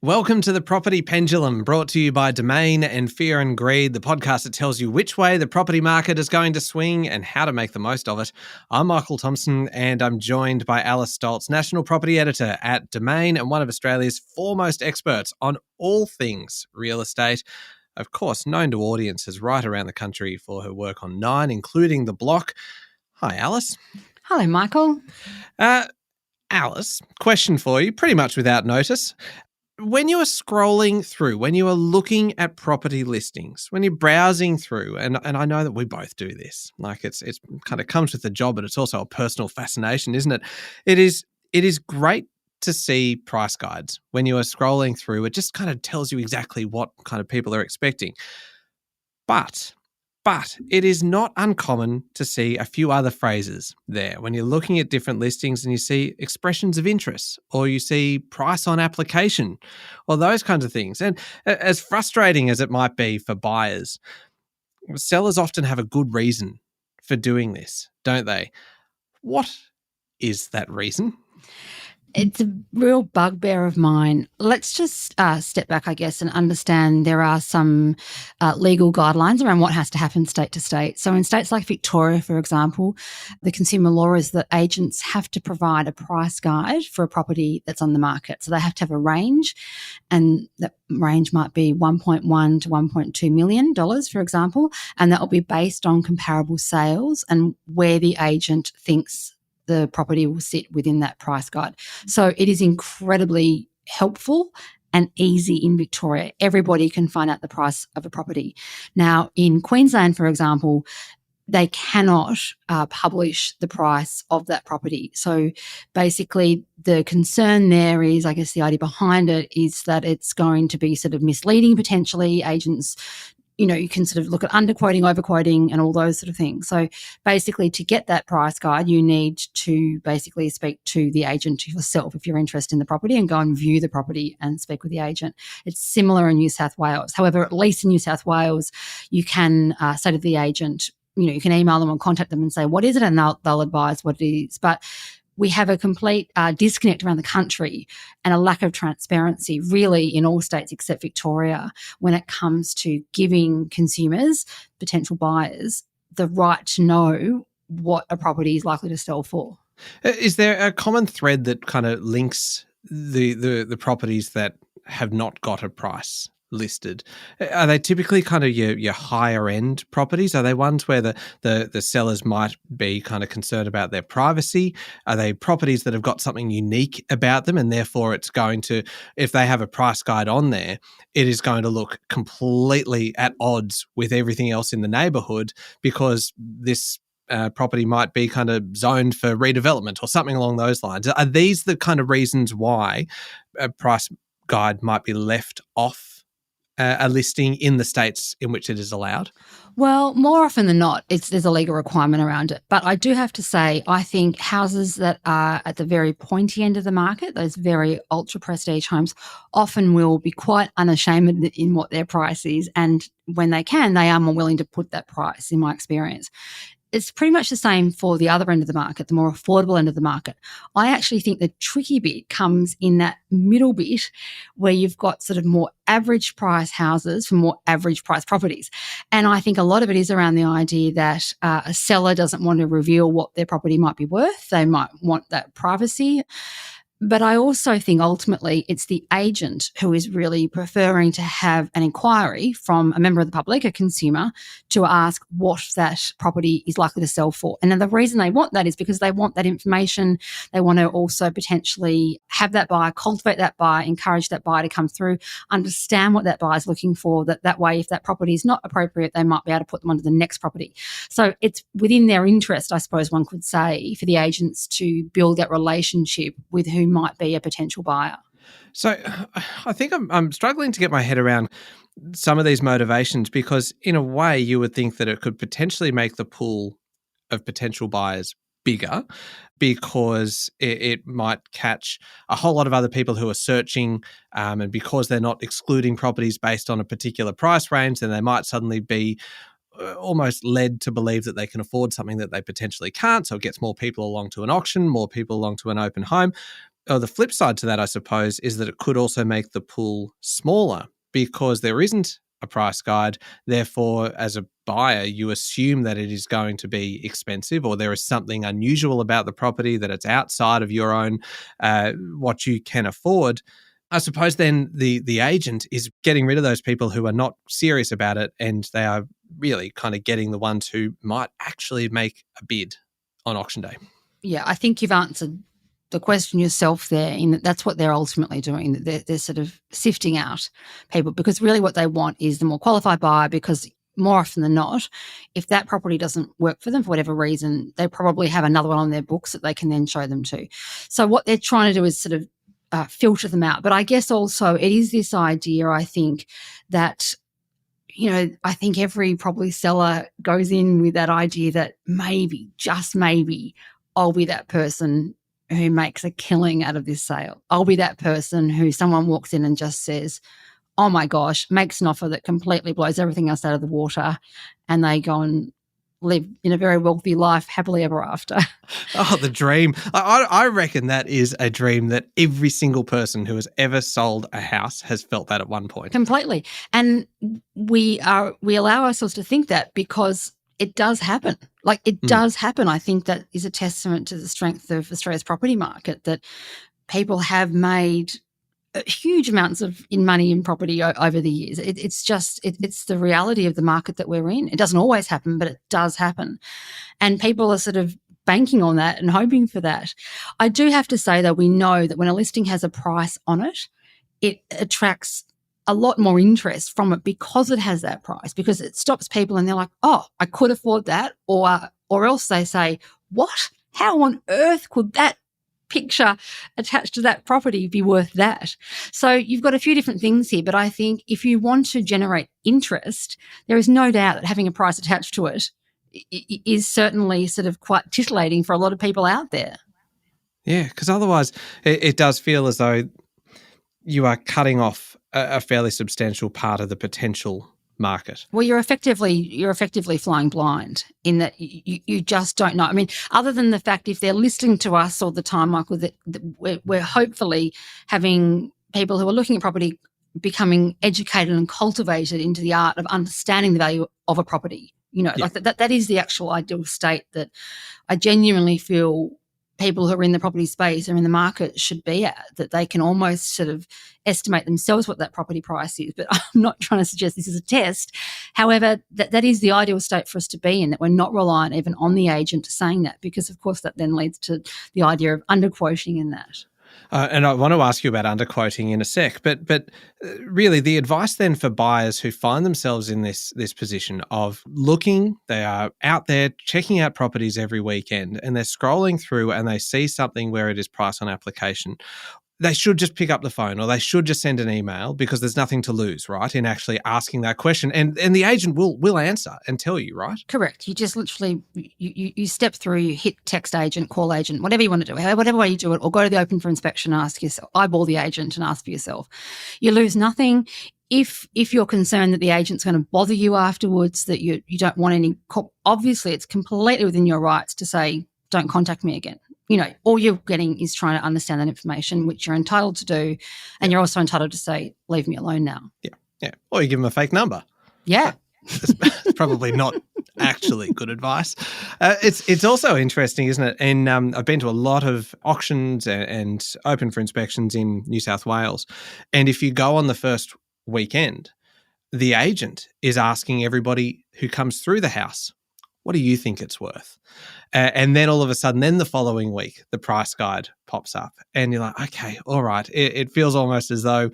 Welcome to the Property Pendulum, brought to you by Domain and Fear and Greed, the podcast that tells you which way the property market is going to swing and how to make the most of it. I'm Michael Thompson, and I'm joined by Alice Stolz, National Property Editor at Domain and one of Australia's foremost experts on all things real estate. Of course, known to audiences right around the country for her work on Nine, including The Block. Hi, Alice. Hello, Michael. Alice, question for you, pretty much without notice. When you are scrolling through, when you are looking at property listings, when you're browsing through, and I know that we both do this, like it's kind of comes with the job, but it's also a personal fascination, isn't it? It is great to see price guides when you are scrolling through. It just kind of tells you exactly what kind of people are expecting. But it is not uncommon to see a few other phrases there when you're looking at different listings and you see expressions of interest or you see price on application or those kinds of things. And as frustrating as it might be for buyers, sellers often have a good reason for doing this, don't they? What is that reason? It's a real bugbear of mine. Let's just step back, I guess, and understand there are some legal guidelines around what has to happen state to state. So in states like Victoria, for example, the consumer law is that agents have to provide a price guide for a property that's on the market. So they have to have a range, and that range might be $1.1 to $1.2 million, for example, and that will be based on comparable sales and where the agent thinks the property will sit within that price guide. So it is incredibly helpful and easy in Victoria. Everybody can find out the price of a property. Now, in Queensland, for example, they cannot publish the price of that property. So basically the concern there is, I guess the idea behind it is that it's going to be sort of misleading potentially. Agents, you can sort of look at underquoting, overquoting and all those sort of things. So basically to get that price guide, you need to basically speak to the agent yourself if you're interested in the property and go and view the property and speak with the agent. It's similar in New South Wales. However, at least in New South Wales, you can say to the agent, you can email them or contact them and say, what is it? And they'll advise what it is. But we have a complete disconnect around the country and a lack of transparency really in all states except Victoria when it comes to giving consumers, potential buyers, the right to know what a property is likely to sell for. Is there a common thread that kind of links the properties that have not got a price listed? Are they typically kind of your higher end properties? Are they ones where the sellers might be kind of concerned about their privacy? Are they properties that have got something unique about them and therefore it's going to, if they have a price guide on there, it is going to look completely at odds with everything else in the neighbourhood because this property might be kind of zoned for redevelopment or something along those lines? Are these the kind of reasons why a price guide might be left off a listing in the states in which it is allowed? Well, more often than not, there's a legal requirement around it. But I do have to say, I think houses that are at the very pointy end of the market, those very ultra prestige homes, often will be quite unashamed in what their price is. And when they can, they are more willing to put that price, in my experience. It's pretty much the same for the other end of the market, the more affordable end of the market. I actually think the tricky bit comes in that middle bit where you've got sort of more average price houses for more average price properties. And I think a lot of it is around the idea that a seller doesn't want to reveal what their property might be worth. They might want that privacy. But I also think ultimately it's the agent who is really preferring to have an inquiry from a member of the public, a consumer, to ask what that property is likely to sell for. And then the reason they want that is because they want that information. They want to also potentially have that buyer, cultivate that buyer, encourage that buyer to come through, understand what that buyer is looking for, that way if that property is not appropriate, they might be able to put them onto the next property. So it's within their interest, I suppose one could say, for the agents to build that relationship with who might be a potential buyer. So I think I'm struggling to get my head around some of these motivations because in a way you would think that it could potentially make the pool of potential buyers bigger because it might catch a whole lot of other people who are searching and because they're not excluding properties based on a particular price range, then they might suddenly be almost led to believe that they can afford something that they potentially can't. So it gets more people along to an auction, more people along to an open home. or the flip side to that, I suppose, is that it could also make the pool smaller because there isn't a price guide. Therefore, as a buyer, you assume that it is going to be expensive, or there is something unusual about the property, that it's outside of your own what you can afford. I suppose then the agent is getting rid of those people who are not serious about it, and they are really kind of getting the ones who might actually make a bid on auction day. Yeah, I think you've answered the question yourself there, in that that's what they're ultimately doing, that they're sort of sifting out people, because really what they want is the more qualified buyer, because more often than not, if that property doesn't work for them for whatever reason, they probably have another one on their books that they can then show them to. So what they're trying to do is sort of filter them out. But I guess also it is this idea, I think, that, you know, I think every probably seller goes in with that idea that maybe, just maybe, I'll be that person who makes a killing out of this sale. I'll be that person who someone walks in and just says, oh my gosh, makes an offer that completely blows everything else out of the water, and they go and live in a very wealthy life happily ever after. Oh, the dream. I reckon that is a dream that every single person who has ever sold a house has felt that at one point. Completely. And we allow ourselves to think that because it does happen. Like, it does happen. I think that is a testament to the strength of Australia's property market, that people have made huge amounts in money in property over the years. It's the reality of the market that we're in. It doesn't always happen, but it does happen. And people are sort of banking on that and hoping for that. I do have to say, though, we know that when a listing has a price on it, it attracts a lot more interest from it because it has that price, because it stops people and they're like, oh, I could afford that, or else they say, what? How on earth could that picture attached to that property be worth that? So you've got a few different things here, but I think if you want to generate interest, there is no doubt that having a price attached to it is certainly sort of quite titillating for a lot of people out there. Yeah, because otherwise it does feel as though you are cutting off a fairly substantial part of the potential market. Well, you're effectively flying blind in that you just don't know. I mean, other than the fact, if they're listening to us all the time, Michael, that we're hopefully having people who are looking at property becoming educated and cultivated into the art of understanding the value of a property. You know, like that is the actual ideal state that I genuinely feel people who are in the property space or in the market should be at, that they can almost sort of estimate themselves what that property price is. But I'm not trying to suggest this is a test. However, that is the ideal state for us to be in, that we're not reliant even on the agent saying that, because, of course, that then leads to the idea of underquoting in that. And I want to ask you about underquoting in a sec, but really the advice then for buyers who find themselves in this position of looking, they are out there checking out properties every weekend, and they're scrolling through and they see something where it is price on application. They should just pick up the phone, or they should just send an email, because there's nothing to lose, right, in actually asking that question. And the agent will answer and tell you, right? Correct. You just literally, you step through, you hit text agent, call agent, whatever you want to do, whatever way you do it, or go to the open for inspection and ask yourself, eyeball the agent and ask for yourself. You lose nothing. If you're concerned that the agent's going to bother you afterwards, that you don't want any, obviously it's completely within your rights to say, don't contact me again. You know, all you're getting is trying to understand that information, which you're entitled to do, and you're also entitled to say, leave me alone now. Yeah. Or you give them a fake number. Yeah. It's probably not actually good advice. It's also interesting, isn't it? And I've been to a lot of auctions and open for inspections in New South Wales. And if you go on the first weekend, the agent is asking everybody who comes through the house, what do you think it's worth? And then all of a sudden, then the following week, the price guide pops up and you're like, okay, all right. It feels almost as though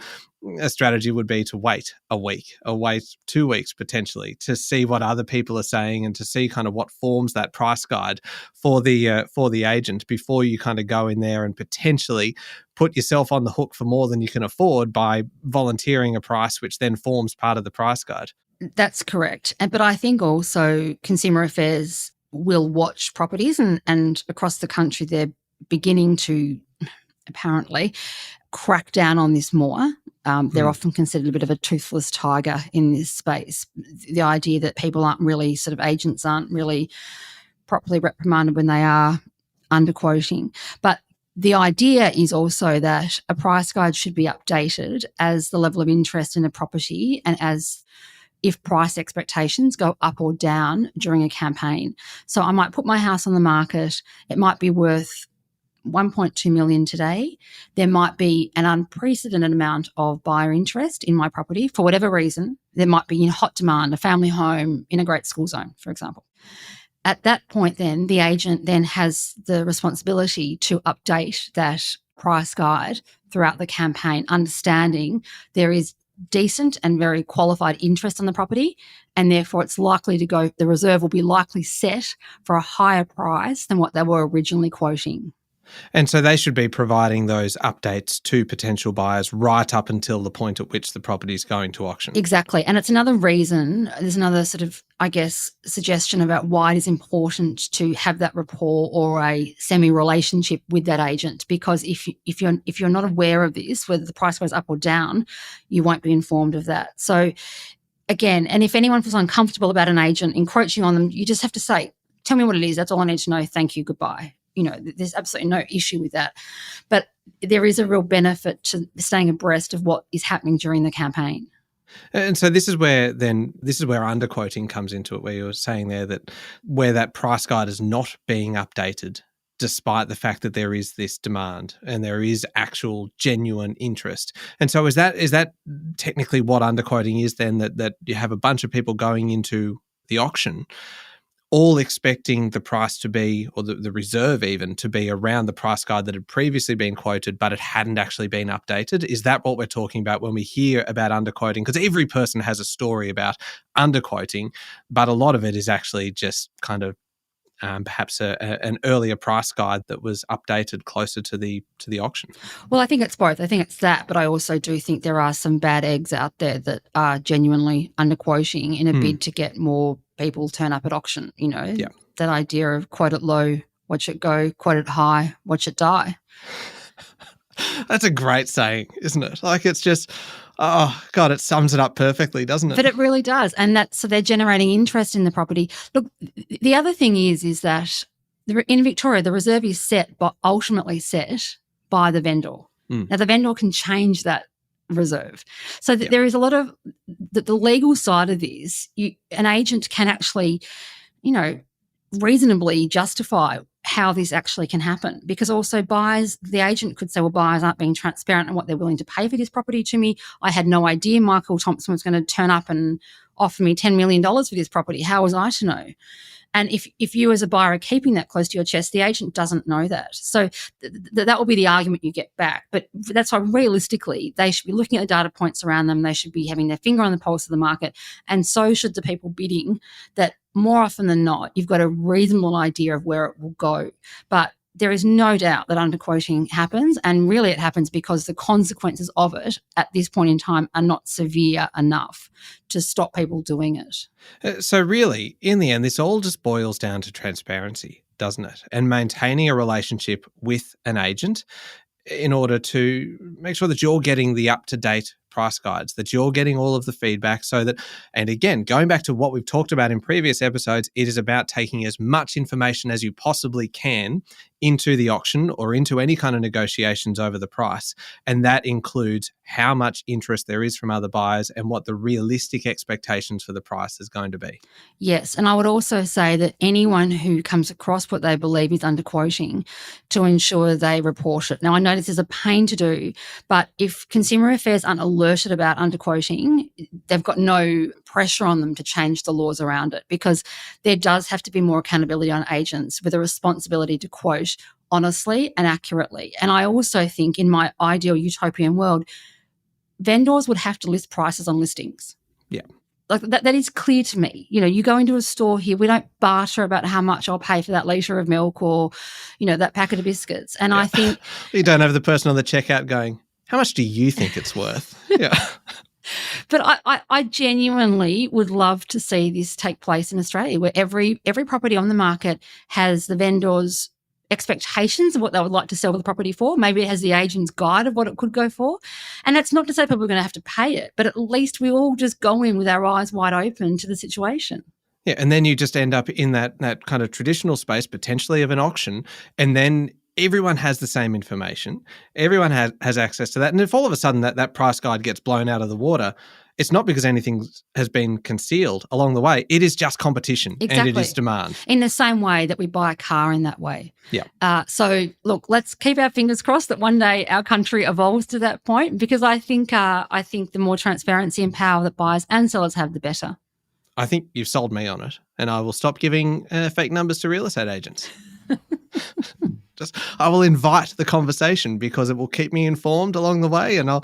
a strategy would be to wait a week or wait 2 weeks potentially to see what other people are saying and to see kind of what forms that price guide for the agent before you kind of go in there and potentially put yourself on the hook for more than you can afford by volunteering a price which then forms part of the price guide. That's correct. But I think also Consumer Affairs will watch properties, and across the country they're beginning to apparently crack down on this more. They're often considered a bit of a toothless tiger in this space. The idea that people aren't really, sort of agents aren't really properly reprimanded when they are underquoting. But The idea is also that a price guide should be updated as the level of interest in the property and as if price expectations go up or down during a campaign. So I might put my house on the market. It might be worth 1.2 million today. There might be an unprecedented amount of buyer interest in my property for whatever reason. There might be in hot demand, a family home in a great school zone, for example. At that point, then the agent then has the responsibility to update that price guide throughout the campaign, understanding there is decent and very qualified interest on the property, and therefore it's likely to go, the reserve will be likely set for a higher price than what they were originally quoting. And so they should be providing those updates to potential buyers right up until the point at which the property is going to auction. Exactly. And it's another reason, there's another sort of, I guess, suggestion about why it is important to have that rapport or a semi-relationship with that agent, because if you're not aware of this, whether the price goes up or down, you won't be informed of that. So again, and if anyone feels uncomfortable about an agent encroaching on them, you just have to say, tell me what it is. That's all I need to know. Thank you. Goodbye. You know, there's absolutely no issue with that. But there is a real benefit to staying abreast of what is happening during the campaign. And so this is where underquoting comes into it, where you were saying there that where that price guide is not being updated despite the fact that there is this demand and there is actual genuine interest. And so is that technically what underquoting is then, that you have a bunch of people going into the auction all expecting the price to be, or the reserve even, to be around the price guide that had previously been quoted, but it hadn't actually been updated? Is that what we're talking about when we hear about underquoting? Because every person has a story about underquoting, but a lot of it is actually just kind of perhaps an earlier price guide that was updated closer to the auction. Well, I think it's both. I think it's that, but I also do think there are some bad eggs out there that are genuinely underquoting in a bid to get more people turn up at auction. You know, that idea of quote it low, watch it go, quote it high, watch it die. That's a great saying, isn't it? Like, it's just, oh God, it sums it up perfectly, doesn't it? But it really does. And so they're generating interest in the property. Look, the other thing is that in Victoria, the reserve is set, but ultimately set by the vendor. Now, the vendor can change that reserve. So there is a lot of the legal side of this. An agent can actually, you know, reasonably justify how this actually can happen, because also buyers, the agent could say, well, buyers aren't being transparent in what they're willing to pay for this property to me. I had no idea Michael Thompson was going to turn up and offer me $10 million for this property. How was I to know? And if you as a buyer are keeping that close to your chest, the agent doesn't know that. So that will be the argument you get back. But that's why realistically they should be looking at the data points around them. They should be having their finger on the pulse of the market. And so should the people bidding, that more often than not, you've got a reasonable idea of where it will go. But there is no doubt that underquoting happens, and really it happens because the consequences of it at this point in time are not severe enough to stop people doing it. So really, in the end, this all just boils down to transparency, doesn't it? And maintaining a relationship with an agent in order to make sure that you're getting the up-to-date price guides, that you're getting all of the feedback, so that, and again, going back to what we've talked about in previous episodes, it is about taking as much information as you possibly can into the auction or into any kind of negotiations over the price. And that includes how much interest there is from other buyers and what the realistic expectations for the price is going to be. Yes, and I would also say that anyone who comes across what they believe is underquoting, to ensure they report it. Now, I know this is a pain to do, but if Consumer Affairs aren't alerted about underquoting, they've got no pressure on them to change the laws around it, because there does have to be more accountability on agents with a responsibility to quote honestly and accurately. And I also think, in my ideal utopian world, vendors would have to list prices on listings. Yeah. Like that is clear to me. You know, you go into a store here, we don't barter about how much I'll pay for that litre of milk or, you know, that packet of biscuits. And I think you don't have the person on the checkout going, how much do you think it's worth? Yeah. But I genuinely would love to see this take place in Australia, where every property on the market has the vendor's expectations of what they would like to sell the property for. Maybe it has the agent's guide of what it could go for. And that's not to say people are going to have to pay it, but at least we all just go in with our eyes wide open to the situation. Yeah, and then you just end up in that kind of traditional space, potentially, of an auction, and then everyone has the same information. Everyone has access to that. And if all of a sudden that price guide gets blown out of the water, it's not because anything has been concealed along the way. It is just competition and it is demand. In the same way that we buy a car in that way. Yeah. So, look, let's keep our fingers crossed that one day our country evolves to that point, because I think the more transparency and power that buyers and sellers have, the better. I think you've sold me on it, and I will stop giving fake numbers to real estate agents. I will invite the conversation because it will keep me informed along the way, and I'll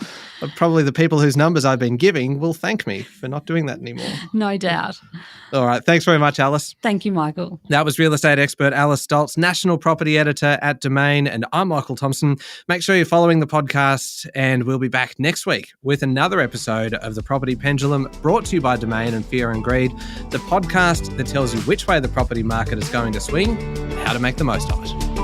probably the people whose numbers I've been giving will thank me for not doing that anymore. No doubt. All right. Thanks very much, Alice. Thank you, Michael. That was real estate expert Alice Stolz, national property editor at Domain, and I'm Michael Thompson. Make sure you're following the podcast, and we'll be back next week with another episode of The Property Pendulum, brought to you by Domain and Fear and Greed, the podcast that tells you which way the property market is going to swing and how to make the most of it.